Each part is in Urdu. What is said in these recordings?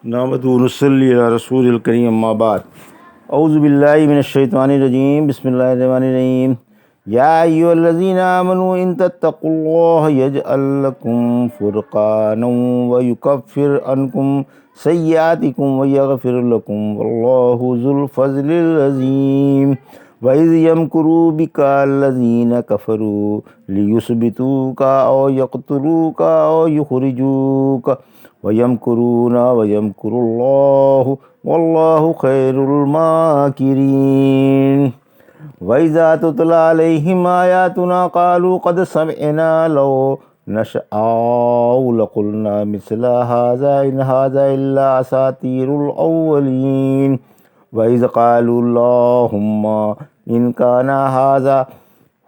نحمدہ و نصلی علی رسول الکریم اما بعد اعوذ باللہ من الشیطان الرجیم بسم اللہ الرحمن الرحیم یا ایھا الذین آمنوا ان تتقوا اللہ یجعل لکم فرقانا ویکفر عنکم سیئاتکم ویغفر لکم واللہ ذو الفضل العظیم وَإِذْ يَمْكُرُوا بِكَ الَّذِينَ كَفَرُوا لِيُثْبِتُوكَ أَوْ يَقْتُلُوكَ أَوْ يُخْرِجُوكَ وَيَمْكُرُونَ وَيَمْكُرُ اللَّهُ وَاللَّهُ خَيْرُ الْمَاكِرِينَ وَإِذَا تُتْلَىٰ عَلَيْهِمْ آيَاتُنَا قَالُوا قَدْ سَمِعْنَا لَوْ نَشَاءُ لَقُلْنَا مِثْلَ هَٰذَا إِنْ هَٰذَا إِلَّا أَسَاطِيرُ الْأَوَّلِينَ وَإِذْ قَالُوا اللَّهُمَّ إِنْ كَانَ هَٰذَا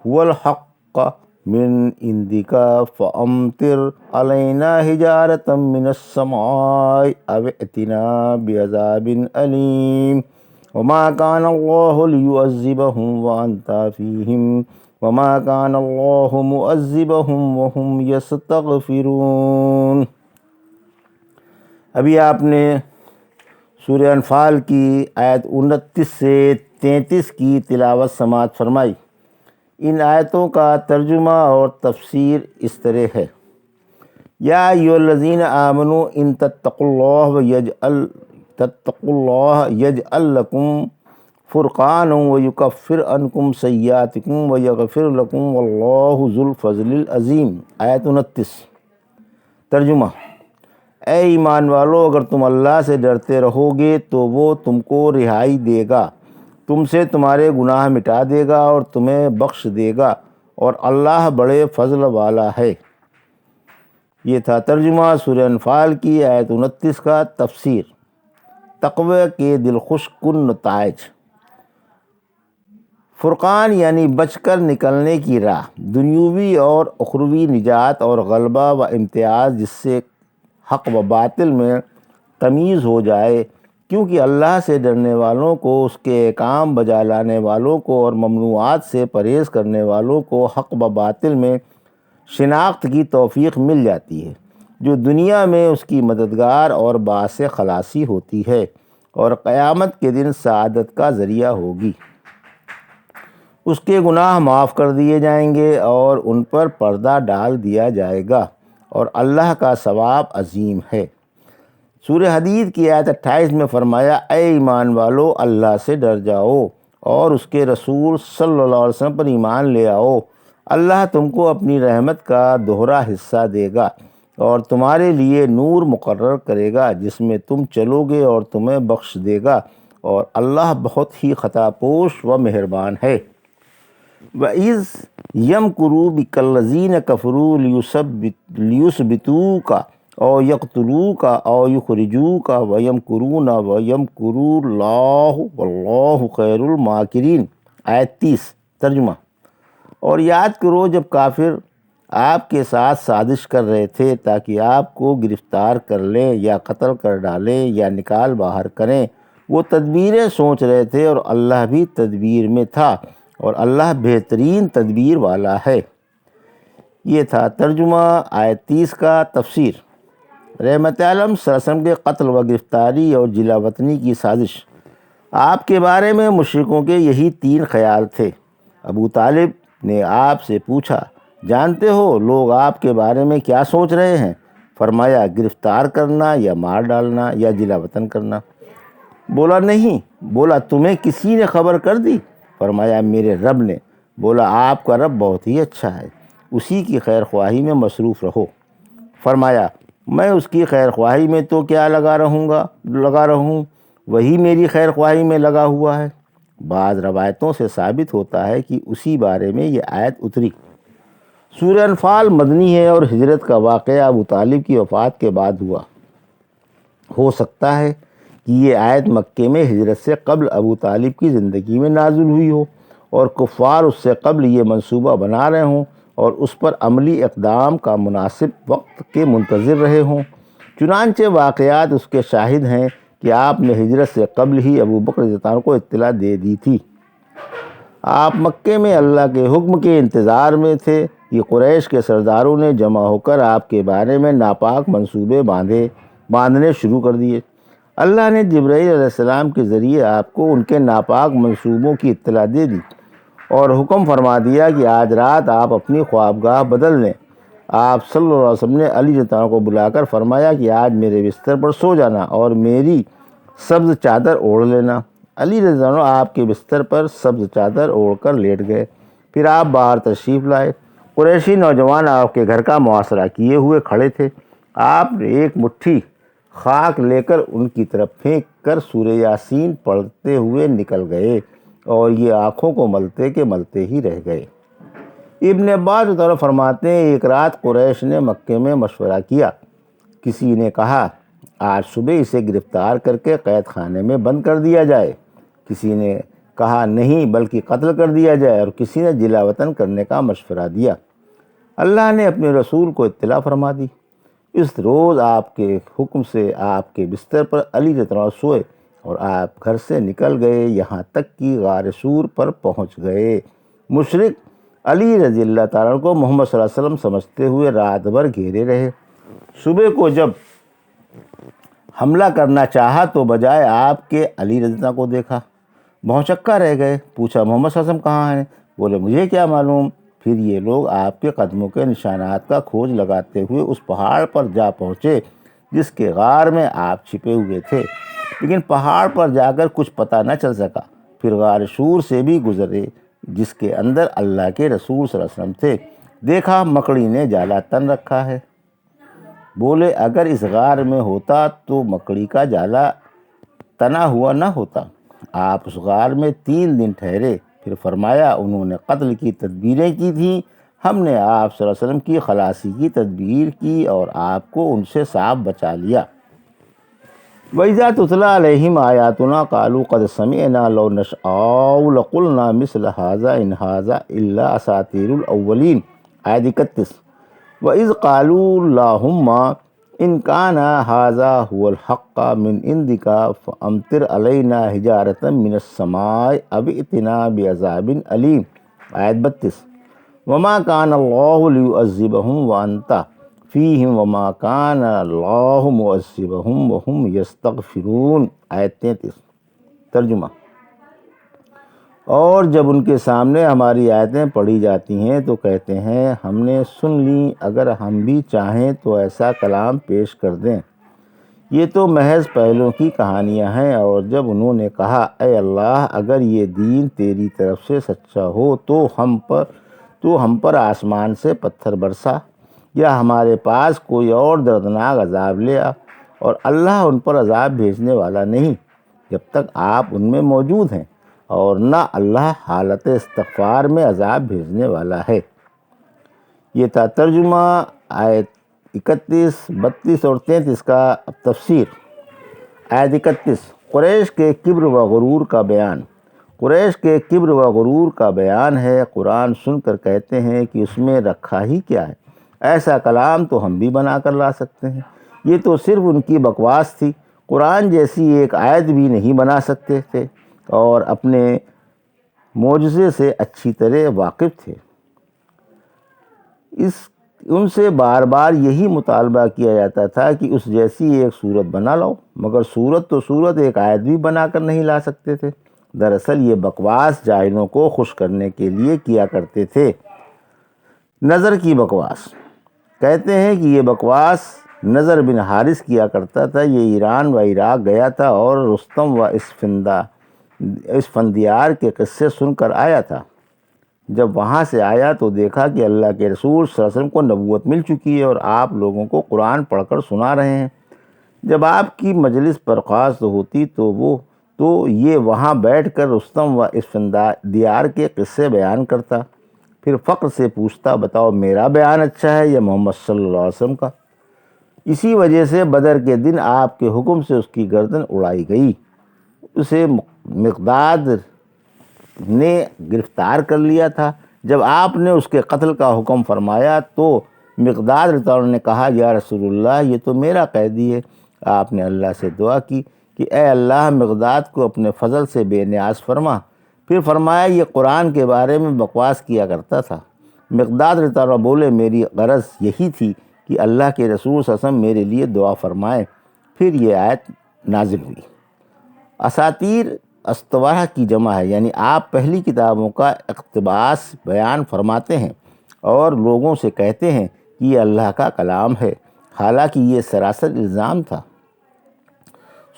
هُوَ الْحَقُّ مِنْ عِنْدِكَ فَأَمْطِرْ عَلَيْنَا حِجَارَةً مِنَ السَّمَاءِ أَوْ ائْتِنَا بِعَذَابٍ أَلِيمٍ وَمَا كَانَ اللَّهُ لِيُعَذِّبَهُمْ وَأَنْتَ فِيهِمْ وَمَا كَانَ اللَّهُ مُعَذِّبَهُمْ وَهُمْ يَسْتَغْفِرُونَ۔ ابھی آپ نے سورہ انفال کی آیت 29 سے 33 کی تلاوت سماعت فرمائی۔ ان آیتوں کا ترجمہ اور تفسیر اس طرح ہے: یا ایھا الذین آمنوا ان تتقوا اللہ یجعل لکم فرقانا ویکفر عنکم سیئاتکم ویغفر لکم واللہ ذو الفضل العظیم۔ آیت 29۔ ترجمہ: اے ایمان والو، اگر تم اللہ سے ڈرتے رہو گے تو وہ تم کو رہائی دے گا، تم سے تمہارے گناہ مٹا دے گا اور تمہیں بخش دے گا، اور اللہ بڑے فضل والا ہے۔ یہ تھا ترجمہ سورہ انفال کی آیت 29 کا۔ تفسیر: تقوی کے دلخوش کن نتائج۔ فرقان یعنی بچ کر نکلنے کی راہ، دنیوی اور اخروی نجات اور غلبہ و امتیاز، جس سے حق و باطل میں تمیز ہو جائے، کیونکہ اللہ سے ڈرنے والوں کو، اس کے احکام بجا لانے والوں کو اور ممنوعات سے پرہیز کرنے والوں کو حق و باطل میں شناخت کی توفیق مل جاتی ہے، جو دنیا میں اس کی مددگار اور باعث خلاصی ہوتی ہے اور قیامت کے دن سعادت کا ذریعہ ہوگی۔ اس کے گناہ معاف کر دیے جائیں گے اور ان پر پردہ ڈال دیا جائے گا، اور اللہ کا ثواب عظیم ہے۔ سورہ حدید کی آیت 28 میں فرمایا: اے ایمان والو، اللہ سے ڈر جاؤ اور اس کے رسول صلی اللہ علیہ وسلم پر ایمان لے آؤ، اللہ تم کو اپنی رحمت کا دوہرا حصہ دے گا اور تمہارے لیے نور مقرر کرے گا جس میں تم چلو گے اور تمہیں بخش دے گا، اور اللہ بہت ہی خطا پوش و مہربان ہے۔ وَإِذْ يَمْكُرُوا بِكَ الَّذِينَ كَفَرُوا لِيُثْبِتُوكَ أَوْ يَقْتُلُوكَ أَوْ يُخْرِجُوكَ وَيَمْكُرُونَ وَيَمْكُرُ اللَّهُ وَاللَّهُ خَيْرُ الْمَاكِرِينَ۔ آیت 30۔ ترجمہ: اور یاد کرو جب کافر آپ کے ساتھ سازش کر رہے تھے تاکہ آپ کو گرفتار کر لیں یا قتل کر ڈالیں یا نکال باہر کریں، وہ تدبیریں سوچ رہے تھے اور اللہ بھی تدبیر میں تھا، اور اللہ بہترین تدبیر والا ہے۔ یہ تھا ترجمہ آیت 30 کا۔ تفسیر: رحمت عالم صلی اللہ علیہ وسلم کے قتل و گرفتاری اور جلا وطنی کی سازش۔ آپ کے بارے میں مشرکوں کے یہی 3 خیال تھے۔ ابو طالب نے آپ سے پوچھا: جانتے ہو لوگ آپ کے بارے میں کیا سوچ رہے ہیں؟ فرمایا: گرفتار کرنا یا مار ڈالنا یا جلا وطن کرنا۔ بولا: نہیں۔ بولا: تمہیں کسی نے خبر کر دی؟ فرمایا: میرے رب نے۔ بولا: آپ کا رب بہت ہی اچھا ہے، اسی کی خیر خواہی میں مصروف رہو۔ فرمایا: میں اس کی خیر خواہی میں تو کیا لگا رہوں، وہی میری خیر خواہی میں لگا ہوا ہے۔ بعض روایتوں سے ثابت ہوتا ہے کہ اسی بارے میں یہ آیت اتری۔ سورہ انفال مدنی ہے اور ہجرت کا واقعہ ابو طالب کی وفات کے بعد ہوا۔ ہو سکتا ہے کہ یہ آیت مکے میں ہجرت سے قبل ابو طالب کی زندگی میں نازل ہوئی ہو اور کفار اس سے قبل یہ منصوبہ بنا رہے ہوں اور اس پر عملی اقدام کا مناسب وقت کے منتظر رہے ہوں۔ چنانچہ واقعات اس کے شاہد ہیں کہ آپ نے ہجرت سے قبل ہی ابو بکر رضی اللہ عنہ کو اطلاع دے دی تھی۔ آپ مکے میں اللہ کے حکم کے انتظار میں تھے کہ قریش کے سرداروں نے جمع ہو کر آپ کے بارے میں ناپاک منصوبے باندھنے شروع کر دیے۔ اللہ نے جبرائیل علیہ السلام کے ذریعے آپ کو ان کے ناپاک منصوبوں کی اطلاع دے دی اور حکم فرما دیا کہ آج رات آپ اپنی خوابگاہ بدل لیں۔ آپ صلی اللہ علیہ وسلم نے علی رضی اللہ عنہ کو بلا کر فرمایا کہ آج میرے بستر پر سو جانا اور میری سبز چادر اوڑھ لینا۔ علی رضی اللہ عنہ آپ کے بستر پر سبز چادر اوڑھ کر لیٹ گئے۔ پھر آپ باہر تشریف لائے۔ قریشی نوجوان آپ کے گھر کا محاصرہ کیے ہوئے کھڑے تھے۔ آپ نے ایک مٹھی خاک لے کر ان کی طرف پھینک کر سورہ یاسین پڑھتے ہوئے نکل گئے اور یہ آنکھوں کو ملتے کے ملتے ہی رہ گئے۔ ابن عباس فرماتے ہیں ایک رات قریش نے مکے میں مشورہ کیا۔ کسی نے کہا آج صبح اسے گرفتار کر کے قید خانے میں بند کر دیا جائے، کسی نے کہا نہیں بلکہ قتل کر دیا جائے، اور کسی نے جلا وطن کرنے کا مشورہ دیا۔ اللہ نے اپنے رسول کو اطلاع فرما دی۔ اس روز آپ کے حکم سے آپ کے بستر پر علی رضی اللہ عنہ سوئے اور آپ گھر سے نکل گئے یہاں تک کہ غار سور پر پہنچ گئے۔ مشرک علی رضی اللہ تعالیٰ کو محمد صلی اللہ علیہ وسلم سمجھتے ہوئے رات بھر گھیرے رہے۔ صبح کو جب حملہ کرنا چاہا تو بجائے آپ کے علی رضی اللہ کو دیکھا، بھونچکا رہ گئے۔ پوچھا محمد صلی اللہ علیہ وسلم کہاں ہیں؟ بولے مجھے کیا معلوم۔ پھر یہ لوگ آپ کے قدموں کے نشانات کا کھوج لگاتے ہوئے اس پہاڑ پر جا پہنچے جس کے غار میں آپ چھپے ہوئے تھے، لیکن پہاڑ پر جا کر کچھ پتہ نہ چل سکا۔ پھر غار شور سے بھی گزرے جس کے اندر اللہ کے رسول صلی اللہ علیہ وسلم تھے، دیکھا مکڑی نے جالا تن رکھا ہے۔ بولے اگر اس غار میں ہوتا تو مکڑی کا جالا تنا ہوا نہ ہوتا۔ آپ اس غار میں 3 دن ٹھہرے۔ پھر فرمایا انہوں نے قتل کی تدبیریں کی تھیں، ہم نے آپ صلی اللہ علیہ وسلم کی خلاصی کی تدبیر کی اور آپ کو ان سے صاف بچا لیا۔ وَإِذَا تُتْلَىٰ عَلَيْهِمْ آيَاتُنَا قَالُوا قَدْ سَمِعْنَا لَوْ نَشَاءُ لَقُلْنَا مِثْلَ هَٰذَا إِنْ هَٰذَا إِلَّا أَسَاطِيرُ الْأَوَّلِينَ آیت 31۔ وَإِذْ قَالُوا اللَّهُمَّ إِنْ كَانَ هَٰذَا هُوَ الْحَقُّ مِنْ عِندِكَ فَأَمْطِرْ عَلَيْنَا حِجَارَةً مِنَ السَّمَاءِ أَوْ ائْتِنَا بِعَذَابٍ أَلِيمٍ آیت 32۔ وَمَا كَانَ اللَّهُ لِيُعَذِّبَهُمْ وَأَنْتَ فِيهِمْ وَمَا كَانَ اللَّهُ مُعَذِّبَهُمْ وَهُمْ يَسْتَغْفِرُونَ آیت 33۔ ترجمہ: اور جب ان کے سامنے ہماری آیتیں پڑھی جاتی ہیں تو کہتے ہیں ہم نے سن لیں، اگر ہم بھی چاہیں تو ایسا کلام پیش کر دیں، یہ تو محض پہلوں کی کہانیاں ہیں۔ اور جب انہوں نے کہا اے اللہ اگر یہ دین تیری طرف سے سچا ہو تو ہم پر آسمان سے پتھر برسا یا ہمارے پاس کوئی اور دردناک عذاب لے آ، اور اللہ ان پر عذاب بھیجنے والا نہیں جب تک آپ ان میں موجود ہیں، اور نہ اللہ حالت استغفار میں عذاب بھیجنے والا ہے۔ یہ تھا ترجمہ آیت 31، 32 اور 33 کا تفسیر۔ آیت 31، قریش کے کبر و غرور کا بیان۔ قریش کے کبر و غرور کا بیان ہے۔ قرآن سن کر کہتے ہیں کہ اس میں رکھا ہی کیا ہے، ایسا کلام تو ہم بھی بنا کر لا سکتے ہیں۔ یہ تو صرف ان کی بکواس تھی، قرآن جیسی ایک آیت بھی نہیں بنا سکتے تھے اور اپنے معجزے سے اچھی طرح واقف تھے۔ ان سے بار بار یہی مطالبہ کیا جاتا تھا کہ اس جیسی ایک صورت بنا لاؤ، مگر صورت ایک آیت بھی بنا کر نہیں لا سکتے تھے۔ دراصل یہ بکواس جاہلوں کو خوش کرنے کے لیے کیا کرتے تھے۔ نظر کی بکواس۔ کہتے ہیں کہ یہ بکواس نظر بن حارث کیا کرتا تھا۔ یہ ایران و عراق گیا تھا اور رستم و اسفندیار کے قصے سن کر آیا تھا۔ جب وہاں سے آیا تو دیکھا کہ اللہ کے رسول صلی اللہ علیہ وسلم کو نبوت مل چکی ہے اور آپ لوگوں کو قرآن پڑھ کر سنا رہے ہیں۔ جب آپ کی مجلس برخاست ہوتی تو یہ وہاں بیٹھ کر رستم و اسفندیار کے قصے بیان کرتا، پھر فخر سے پوچھتا بتاؤ میرا بیان اچھا ہے یا محمد صلی اللہ علیہ وسلم کا۔ اسی وجہ سے بدر کے دن آپ کے حکم سے اس کی گردن اڑائی گئی۔ اسے مقداد نے گرفتار کر لیا تھا۔ جب آپ نے اس کے قتل کا حکم فرمایا تو مقداد رضی اللہ عنہ نے کہا یا رسول اللہ یہ تو میرا قیدی ہے۔ آپ نے اللہ سے دعا کی کہ اے اللہ مقداد کو اپنے فضل سے بے نیاز فرما۔ پھر فرمایا یہ قرآن کے بارے میں بکواس کیا کرتا تھا۔ مقداد رضی اللہ عنہ بولے میری غرض یہی تھی کہ اللہ کے رسول صلی اللہ علیہ وسلم میرے لیے دعا فرمائیں۔ پھر یہ آیت نازل ہوئی۔ اساطیر استوارہ کی جمع ہے، یعنی آپ پہلی کتابوں کا اقتباس بیان فرماتے ہیں اور لوگوں سے کہتے ہیں کہ یہ اللہ کا کلام ہے، حالانکہ یہ سراسر الزام تھا۔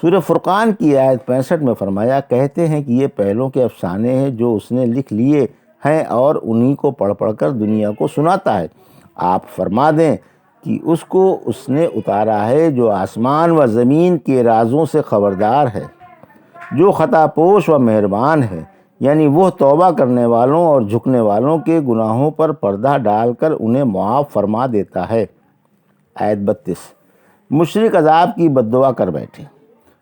سورہ فرقان کی آیت 65 میں فرمایا، کہتے ہیں کہ یہ پہلوں کے افسانے ہیں جو اس نے لکھ لیے ہیں اور انہی کو پڑھ پڑھ کر دنیا کو سناتا ہے۔ آپ فرما دیں کہ اس کو اس نے اتارا ہے جو آسمان و زمین کے رازوں سے خبردار ہے، جو خطا پوش و مہربان ہے، یعنی وہ توبہ کرنے والوں اور جھکنے والوں کے گناہوں پر پردہ ڈال کر انہیں معاف فرما دیتا ہے۔ آیت 32، مشرک عذاب کی بد دعا کر بیٹھے۔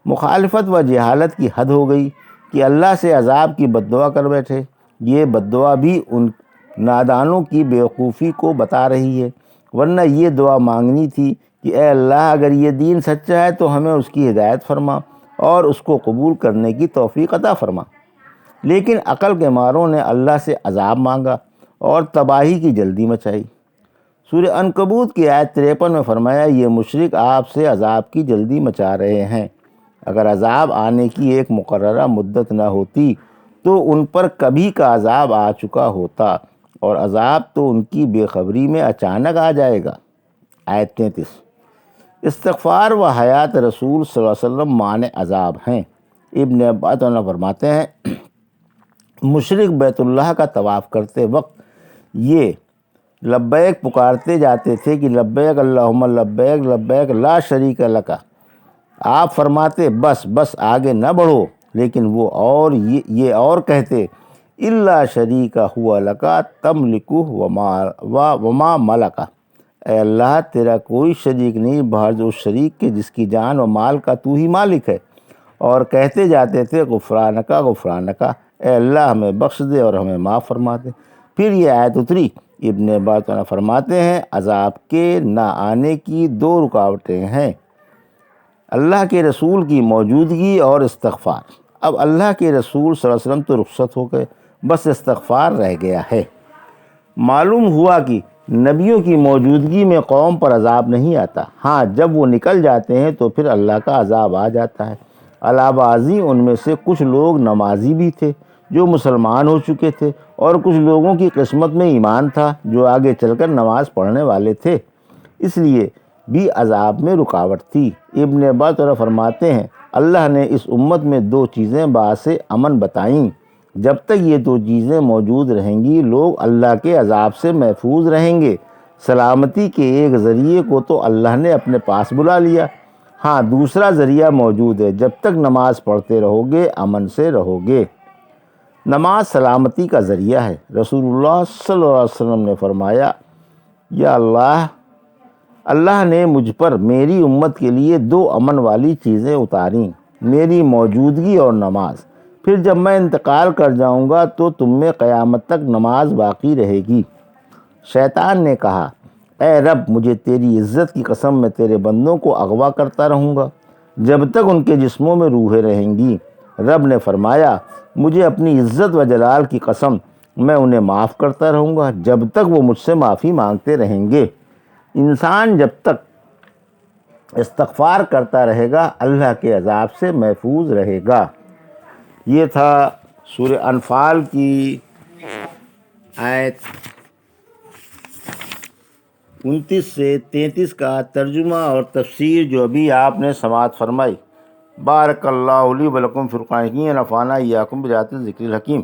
مخالفت و جہالت کی حد ہو گئی کہ اللہ سے عذاب کی بد دعا کر بیٹھے۔ یہ بد دعا بھی ان نادانوں کی بیوقوفی کو بتا رہی ہے، ورنہ یہ دعا مانگنی تھی کہ اے اللہ، اگر یہ دین سچا ہے تو ہمیں اس کی ہدایت فرما اور اس کو قبول کرنے کی توفیق عطا فرما۔ لیکن عقل کے ماروں نے اللہ سے عذاب مانگا اور تباہی کی جلدی مچائی۔ سورہ عنکبوت کی آیت 53 میں فرمایا، یہ مشرک آپ سے عذاب کی جلدی مچا رہے ہیں۔ اگر عذاب آنے کی ایک مقررہ مدت نہ ہوتی تو ان پر کبھی کا عذاب آ چکا ہوتا، اور عذاب تو ان کی بے خبری میں اچانک آ جائے گا۔ آیت 33، استغفار و حیات رسول صلی اللہ علیہ وسلم معنی عذاب ہیں۔ ابن عباس فرماتے ہیں، مشرک بیت اللہ کا طواف کرتے وقت یہ لبیک پکارتے جاتے تھے کہ لبیک اللہم لبیک لبیک لا شریک لک۔ آپ فرماتے بس بس آگے نہ بڑھو، لیکن وہ یہ اور کہتے، الا شریک ہوا لکا تملکہ وما ملکہ۔ اے اللہ، تیرا کوئی شریک نہیں بغیر اس شریک کے جس کی جان و مال کا تو ہی مالک ہے۔ اور کہتے جاتے تھے غفرانکا غفرانکا، اے اللہ ہمیں بخش دے اور ہمیں معاف فرما دے۔ پھر یہ آیت اتری۔ ابن عباس فرماتے ہیں، عذاب کے نہ آنے کی دو رکاوٹیں ہیں، اللہ کے رسول کی موجودگی اور استغفار۔ اب اللہ کے رسول صلی اللہ علیہ وسلم تو رخصت ہو گئے، بس استغفار رہ گیا ہے۔ معلوم ہوا کہ نبیوں کی موجودگی میں قوم پر عذاب نہیں آتا، ہاں جب وہ نکل جاتے ہیں تو پھر اللہ کا عذاب آ جاتا ہے۔ علاوہ ازیں ان میں سے کچھ لوگ نمازی بھی تھے جو مسلمان ہو چکے تھے، اور کچھ لوگوں کی قسمت میں ایمان تھا جو آگے چل کر نماز پڑھنے والے تھے، اس لیے بھی عذاب میں رکاوٹ تھی۔ ابن عباس فرماتے ہیں، اللہ نے اس امت میں دو چیزیں باعث امن بتائیں، جب تک یہ دو چیزیں موجود رہیں گی لوگ اللہ کے عذاب سے محفوظ رہیں گے۔ سلامتی کے ایک ذریعے کو تو اللہ نے اپنے پاس بلا لیا، ہاں دوسرا ذریعہ موجود ہے، جب تک نماز پڑھتے رہو گے امن سے رہو گے۔ نماز سلامتی کا ذریعہ ہے۔ رسول اللہ صلی اللہ علیہ وسلم نے فرمایا، یا اللہ نے مجھ پر میری امت کے لیے دو امن والی چیزیں اتاریں، میری موجودگی اور نماز، پھر جب میں انتقال کر جاؤں گا تو تم میں قیامت تک نماز باقی رہے گی۔ شیطان نے کہا، اے رب، مجھے تیری عزت کی قسم میں تیرے بندوں کو اغوا کرتا رہوں گا جب تک ان کے جسموں میں روحیں رہیں گی۔ رب نے فرمایا، مجھے اپنی عزت و جلال کی قسم، میں انہیں معاف کرتا رہوں گا جب تک وہ مجھ سے معافی مانگتے رہیں گے۔ انسان جب تک استغفار کرتا رہے گا اللہ کے عذاب سے محفوظ رہے گا۔ یہ تھا سورہ انفال کی آیت 29 سے 33 کا ترجمہ اور تفسیر جو ابھی آپ نے سماعت فرمائی۔ بارک اللہ لی و لکم فی القرآن الحکیم، ونفعنا ایاکم بآیات الذکر الحکیم۔